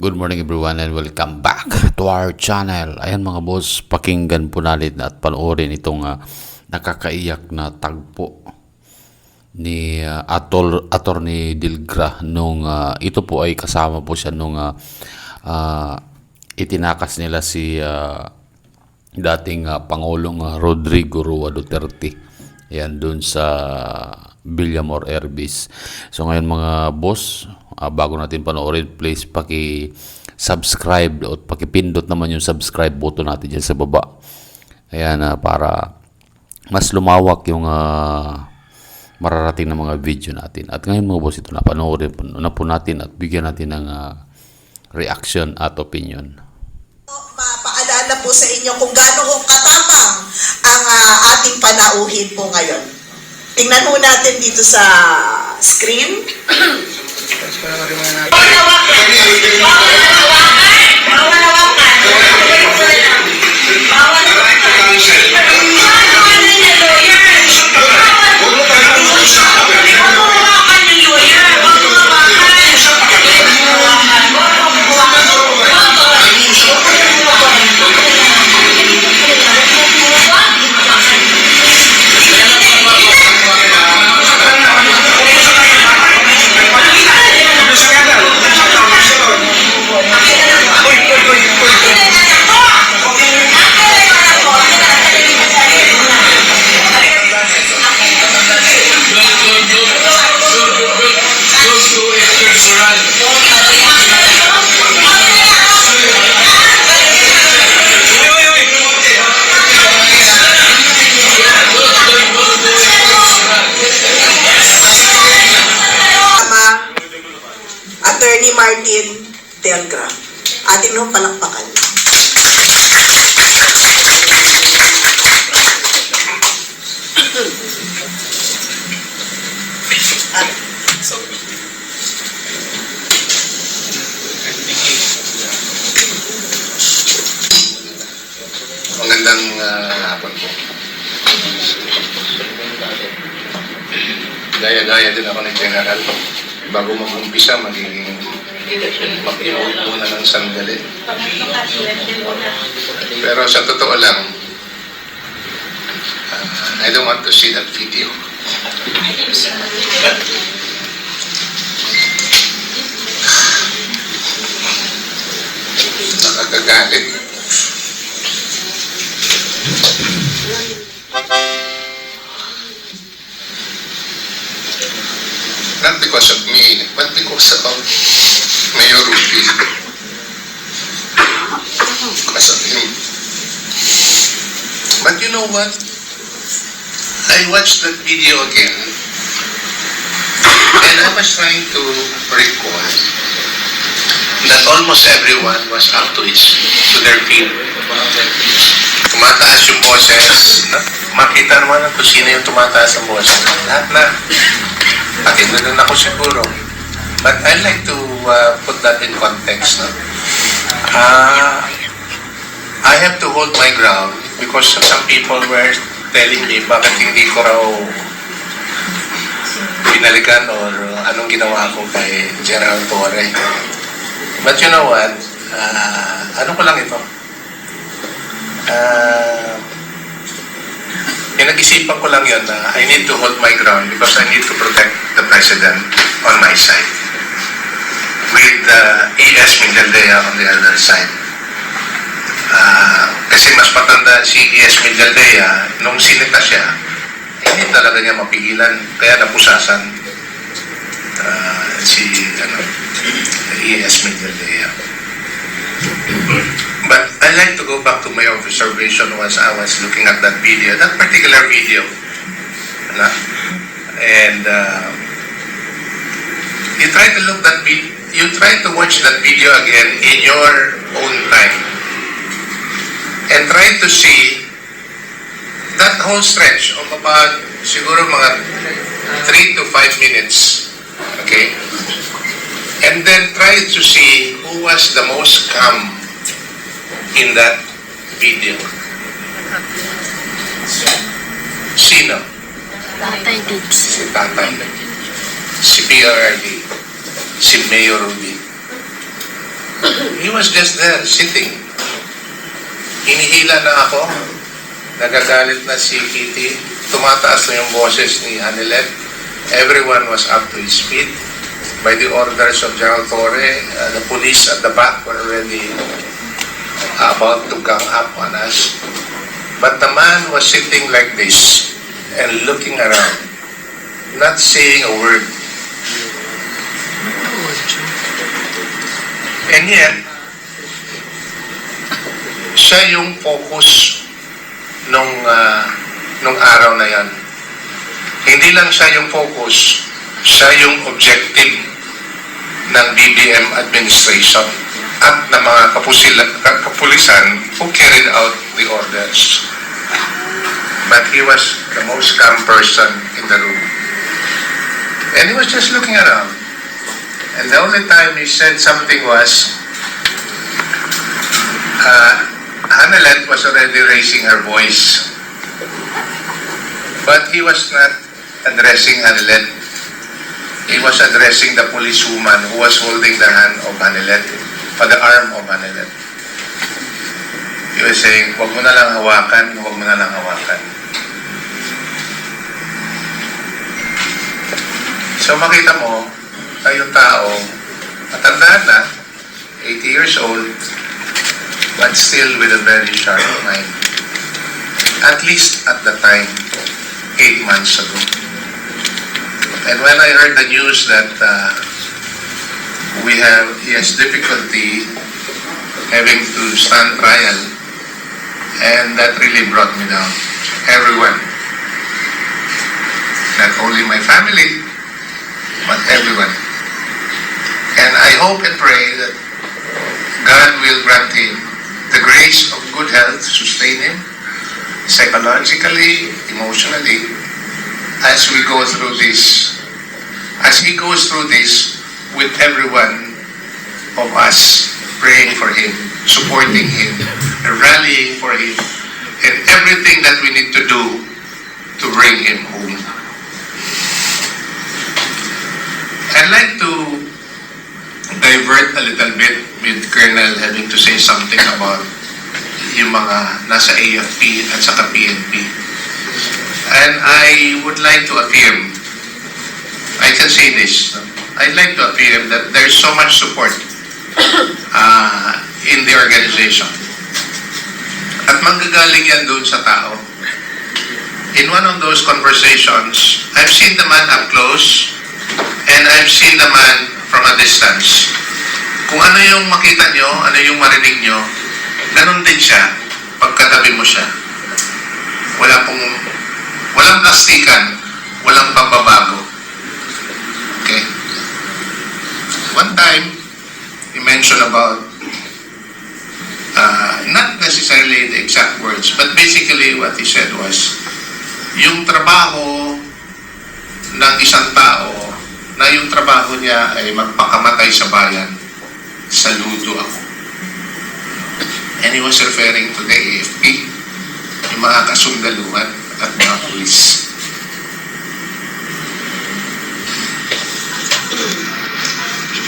Good morning everyone and welcome back to our channel. Ayan mga boss, pakinggan po natin at panoorin itong nakakaiyak na tagpo ni Attorney Dilgra nung ito po ay kasama po siya nung itinakas nila si dating Pangulong Rodrigo Roa Duterte. Ayan, dun sa Villamor Airbase. So ngayon mga boss, bago natin panoorin, please paki-subscribe o paki-pindot naman yung subscribe button natin dyan sa baba. Ayan, para mas lumawak yung mararating na mga video natin. At ngayon mga boss, ito na panoorin na po natin at bigyan natin ng reaction at opinion. Mapaalala po sa inyo kung gaano katapang ang ating panauhin po ngayon. Tingnan po natin dito sa screen. Attorney Martin Dilgra. Ating nung palakpakan. Magandang hapon po. Gaya-gaya din ako ng General. Bago mag-umpisa, mag-iuwi muna ng sandali. Pero sa totoo lang, I don't want to see that video. Nakakagalit. Not because of me, but because of Mayor Ruby. Because of him. But you know what? I watched that video again, and I was trying to recall that almost everyone was up to their feet. Tumataas yung boses. Makita naman kung sino yung tumataas ang boses. Lahat na. Pati na rin ako siguro. But I'd like to put that in context. No? I have to hold my ground because some people were telling me bakit hindi ko raw pinalikan or anong ginawa ko kay General Torre. But you know what? Ano ko lang ito? Pinag-isipan ko lang yun na I need to hold my ground because I need to protect the President on my side with E.S. Migueldea on the other side. Kasi mas patanda si E.S. Migueldea nung sinita siya, hindi talaga niya mapigilan kaya napusasan si E.S. Migueldea. But I like to go back to my observation once I was looking at that video, that particular video. And you try to watch that video again in your own time. And try to see that whole stretch of about siguro mga 3 to 5 minutes. Okay? And then try to see who was the most calm in that video. Sino? Tatay Diggs. Si Tatay. Si PRD. Si Mayor Ruby. He was just there, sitting. Hinihila na ako. Nagagalit na si Kitty. Tumataas na yung boses ni Anilet. Everyone was up to his feet. By the orders of General Torre, the police at the back were already about to gang up on us. But the man was sitting like this and looking around, not saying a word. And yet, siya yung focus nung araw na yan. Hindi lang siya yung focus, siya yung objective ng BBM administration at ng mga kapulisan who carried out the orders. But he was the most calm person in the room. And he was just looking around. And the only time he said something was, Hanelet was already raising her voice. But he was not addressing Hanelet. He was addressing the policewoman who was holding the hand of Hanelet, or the arm of Hanelet. He was saying, huwag mo na lang hawakan, huwag mo na lang hawakan. So makita mo, yung tao, matandaan na, 80 years old, but still with a very sharp mind. At least at the time, 8 months ago. And when I heard the news that he has difficulty having to stand trial, and that really brought me down. Everyone. Not only my family, but everyone. And I hope and pray that God will grant him the grace of good health, sustain him psychologically, emotionally, as we go through this, as he goes through this with everyone of us praying for him, supporting him, rallying for him, and everything that we need to do to bring him home. I'd like to divert a little bit with Colonel having to say something about yung mga nasa AFP at saka PNP. And I would like to affirm, I can say this, I'd like to affirm that there's so much support in the organization. At manggagaling yan doon sa tao. In one of those conversations, I've seen the man up close and I've seen the man from a distance. Kung ano yung makita nyo, ano yung marinig nyo, ganun din siya pagkatabi mo siya. Walang plastikan, walang pagbabago. Okay? One time, he mentioned about not necessarily the exact words, but basically what he said was, yung trabaho ng isang tao na yung trabaho niya ay magpakamatay sa bayan, saludo ako. And he was referring to the AFP, yung mga kasundaluhan at mga pulis.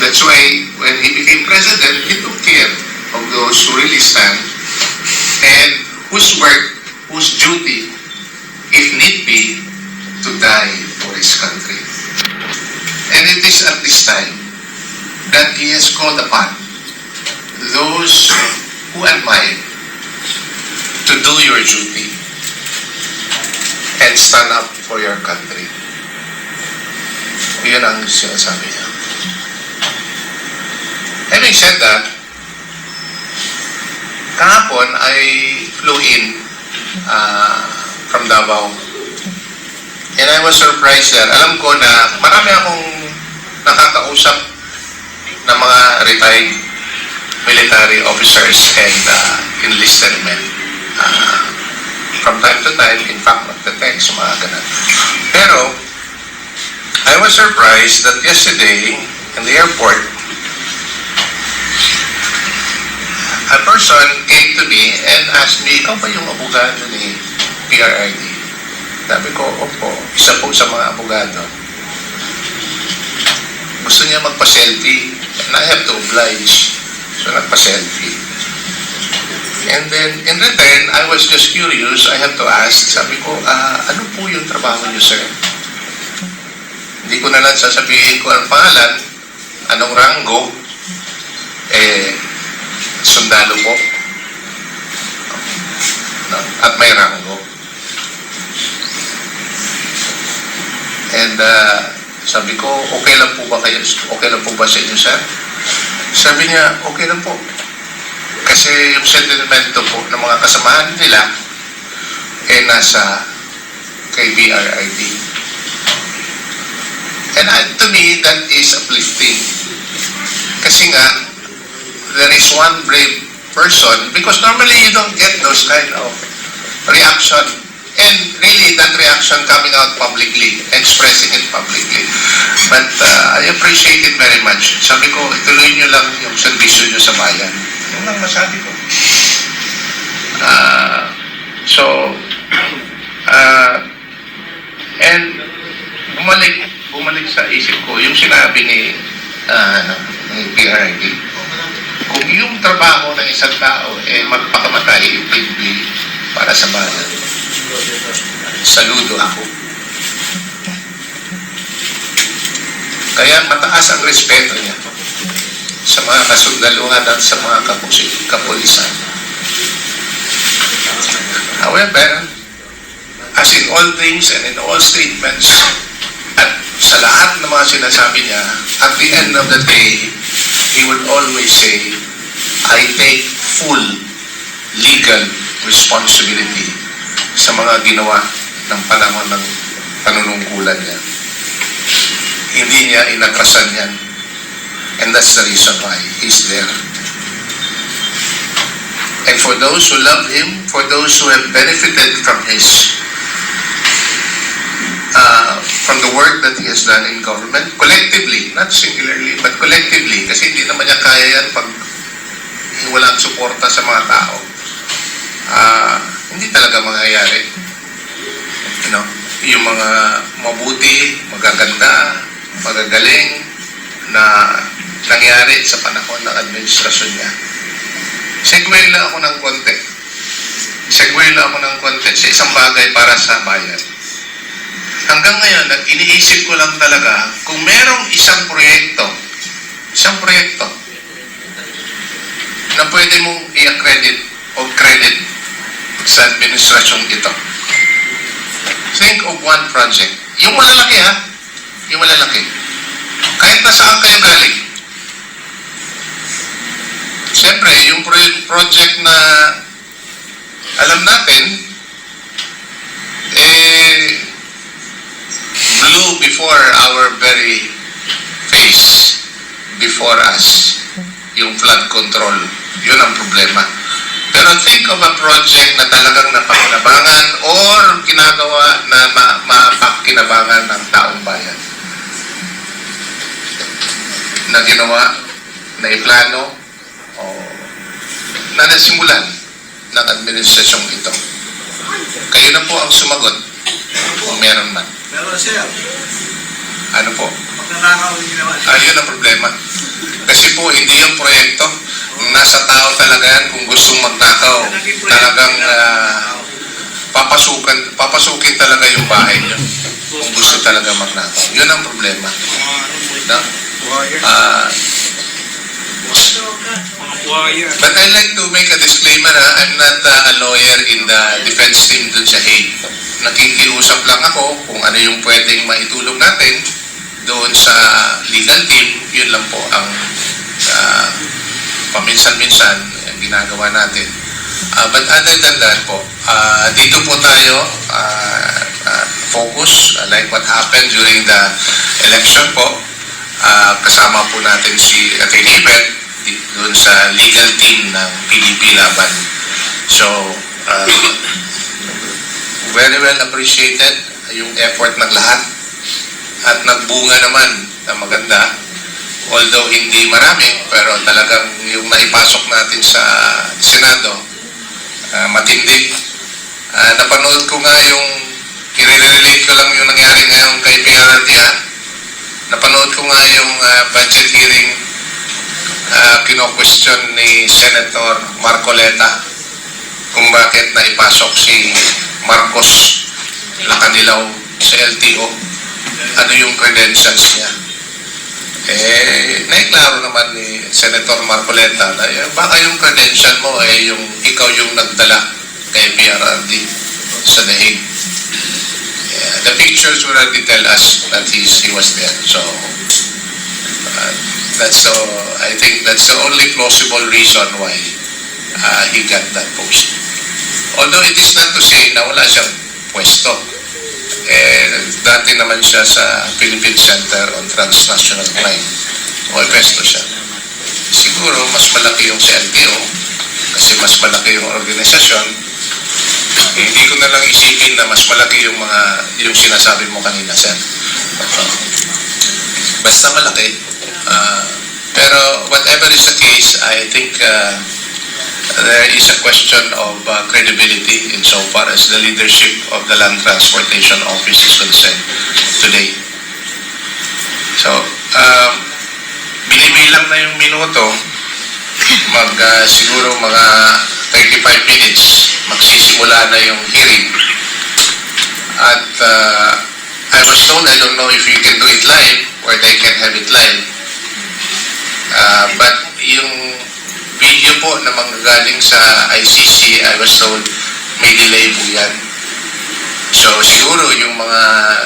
That's why when he became president, he took care of those who really stand and whose work, whose duty, if need be, to die for his country. And it is at this time that he has called upon those who admire to do your duty and stand up for your country. Yun ang sinasabi niya. Having said that, kahapon I flew in from Davao. And I was surprised there. Alam ko na marami akong nakakausap ng mga retired military officers and enlisted men. From time to time, in fact, magte-text, mga ganun. Pero, I was surprised that yesterday, in the airport, a person came to me and asked me, ikaw ba yung abogado ni PRRD? Sabi ko, opo, isa po sa mga abogado. Gusto niya magpa-selfie and I have to oblige. So nagpa-selfie. And then, in return, I was just curious. I have to ask, sabi ko, ano po yung trabaho niyo, sir? Hindi ko na lang sasabihin ko ang pangalan, anong ranggo, sundalo po. No? At may ranggo. And sabi ko, okay lang po ba kayo? Okay lang po ba sa inyo, sir? Sabi niya, okay lang po. Kasi yung sentimento po ng mga kasamahan nila nasa kay BRID. And to me, that is uplifting. Kasi nga, there is one brave person, because normally you don't get those kind of reaction. And really, that reaction coming out publicly, expressing it publicly. But I appreciate it very much. Sabi ko, ituloy nyo lang yung servisyo nyo sa bayan. Yun lang masabi ko. And bumalik sa isip ko, yung sinabi ni PRD, kung yung trabaho ng isang tao magpakamatay, it will be para sa bayan. Saludo ako. Kaya mataas ang respeto niya sa mga kasundaluhan at sa mga kapulisan. However, as in all things and in all statements, at sa lahat ng mga sinasabi niya, at the end of the day, he would always say, I take full legal responsibility sa mga ginawa ng panahon ng panunungkulan niya. Hindi niya inatrasan yan. And that's the reason why he's there. And for those who love him, for those who have benefited from from the work that he has done in government, collectively, not singularly, but collectively, kasi hindi naman niya kaya yan pag walang suporta sa mga tao. Hindi talaga mangyayari. You know, yung mga mabuti, magaganda, magagaling na nangyari sa panahon ng administrasyon niya. Segue lang ako ng konti sa isang bagay para sa bayan. Hanggang ngayon, iniisip ko lang talaga kung merong isang proyekto na pwede mong i-accredit o credit sa administrasyong ito. Think of one project. Yung malalaki yung malalaki. Kahit na saan kayo galing. Siyempre, yung project na alam natin, blew before our very face, before us, yung flood control. Yun ang problema. Pero think of a project na talagang napakinabangan or ginagawa na mapakinabangan ng taong bayan. Na ginawa, na iplano, o na nasimulan ng administrasyong ito. Kayo na po ang sumagot kung meron man. Pero sir, Ano po? magnanakaw yung ginawa. Ayun ang problema. Kasi po, hindi yung proyekto. Nasa tao talaga yan kung gustong magnakaw. Talagang papasukin talaga yung bahay niyo. Kung gusto talaga magnakaw. Yun ang problema. No? But I'd like to make a disclaimer, I'm not a lawyer in the defense team dun sa Hague. Nakikiusap lang ako kung ano yung pwedeng maitulong natin doon sa legal team. Yun lang po ang paminsan-minsan ginagawa natin. But other than that po, dito po tayo focus, like what happened during the election po. Kasama po natin si Atty. Ibet doon sa legal team ng PDP Laban. So, very well appreciated yung effort ng lahat at nagbunga naman na maganda. Although hindi marami, pero talagang yung naipasok natin sa Senado, matindi. Napanood ko nga yung, i-relate ko lang yung nangyari ngayon kay PRD. Napanood ko nga yung budget hearing kino-question ni Senator Marcoleta kung bakit naipasok si Marcos Lacanilaw sa LTO. Ano yung credentials niya? Naiklaro naman ni Senator Marcoleta na baka yung credential mo yung ikaw yung nagdala kay PRRD sa Dahig. The pictures already tell us that he was there. So, I think that's the only plausible reason why he got that post. Although it is not to say na wala siyang pwesto. Dati naman siya sa Philippine Center on Transnational Crime. May pwesto siya. Siguro mas malaki yung sa LTO kasi mas malaki yung organisasyon. Hindi ko na lang isipin na mas malaki yung sinasabi mo kanina, Sen. Basta malaki. Pero whatever is the case, I think there is a question of credibility insofar as the leadership of the Land Transportation Office is concerned today. So, binibilang na yung minuto, siguro mga 35 minutes, magsisimula na yung hearing. At I was told, I don't know if you can do it live or they can have it live. But yung video po na manggagaling sa ICC, I was told may delay po yan. So siguro yung mga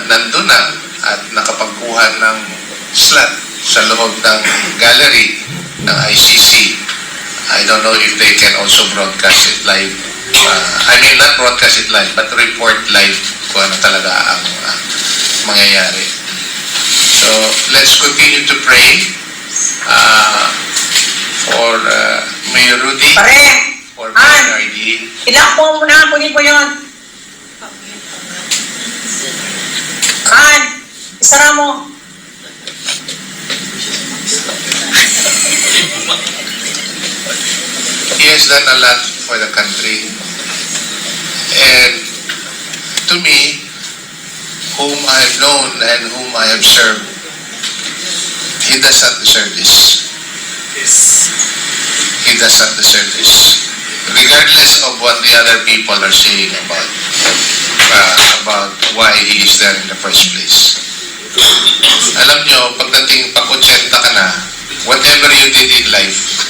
nandun na at nakapagkuha ng slot sa loob ng gallery ng ICC, I don't know if they can also broadcast it live. I mean, not broadcast it live, but report live kung ano talaga ang mangyayari. So let's continue to pray for Mayor Rudy, Pare! for Mayor RD. Ilang po muna, kunin po yun. Han, isara mo. He has done a lot for the country. And to me, whom I have known and whom I have served, he does not deserve this. He does not deserve this. Regardless of what the other people are saying about why he is there in the first place. Alam nyo, pagdating pag-80 ka na, whatever you did in life,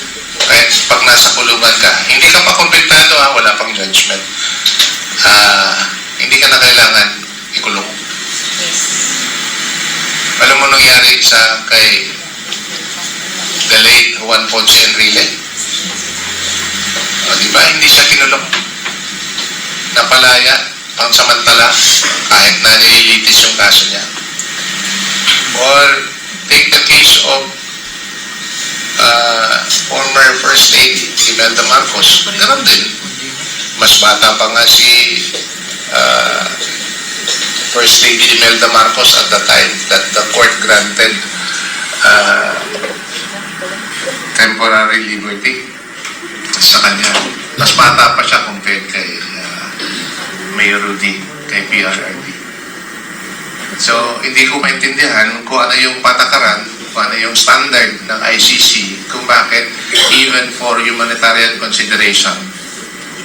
right, pag nasa kulungan ka, hindi ka pa konpektado, wala pang judgment. Hindi ka na kailangan ikulong. Alam mo nangyari kay the late Juan Ponce Enrile? Diba, hindi siya kinulong. Napalaya ang samantala kahit na nililitis yung kaso niya. Or take the case of former First Lady Imelda Marcos. Ganun din. Mas bata pa nga si First Lady Imelda Marcos at the time that the court granted temporary liberty sa kanya. Mas bata pa siya compared kay Mayor Rudy, kay PRRD. So, hindi ko maintindihan kung ano yung patakaran, kung ano yung standard ng ICC, kung bakit even for humanitarian consideration,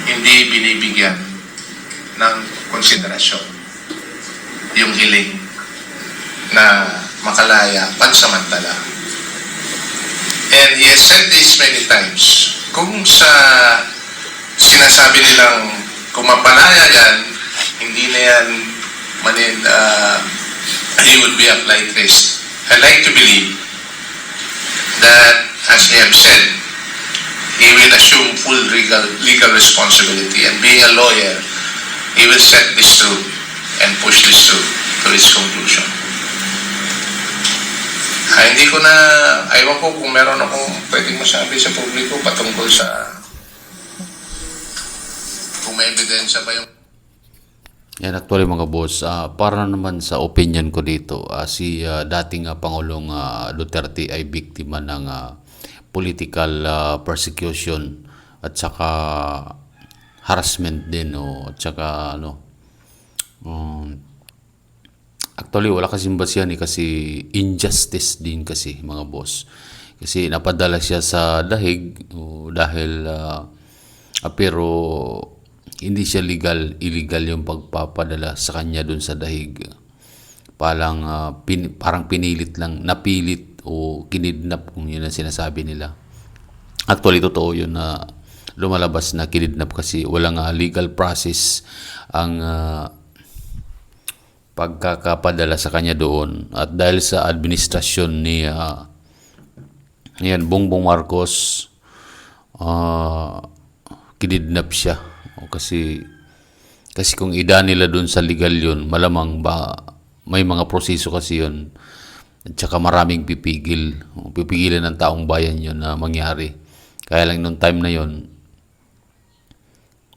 hindi binibigyan ng konsiderasyon yung hiling na makalaya pansamantala. And he has said this many times. Kung sa sinasabi nilang kung mapalaya yan, hindi na yan he would be a flight risk. I like to believe that, as he have said, he will assume full legal responsibility, and being a lawyer, he will set this through and push this through to its conclusion. Hindi ko na, ayaw ko kung meron akong pwedeng masabi sa publiko patungkol sa kung may ebidensya ba yung Yan, actually mga boss, para naman sa opinion ko dito, si dating Pangulong Duterte ay biktima ng political persecution at saka harassment din, at saka actually wala kasing basihan kasi injustice din kasi mga boss. Kasi napadala siya sa dahig dahil pero hindi siya illegal yung pagpapadala sa kanya dun sa dahig. Parang pinilit lang, napilit o kinidnap kung yun ang sinasabi nila. Actually, totoo yun na lumalabas na kinidnap kasi walang legal process ang pagkakapadala sa kanya doon. At dahil sa administrasyon ni Bongbong Marcos, kinidnap siya. Kasi kung ida nila doon sa legal yun, malamang ba may mga proseso kasi yun. At saka maraming pipigilan ng taong bayan yun na mangyari. Kaya lang nung time na yun,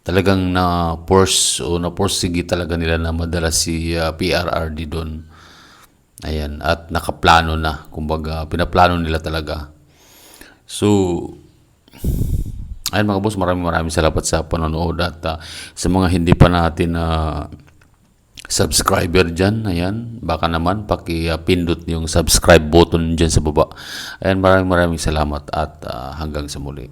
talagang na-porsige talaga nila na madala si PRRD doon. Ayan, at nakaplano na. Kumbaga, pinaplano nila talaga. So, ayun mga boss, maraming salamat sa panonood at sa mga hindi pa natin subscriber dyan, ayan, baka naman paki-pindot yung subscribe button dyan sa baba. Ayan, maraming salamat at hanggang sa muli.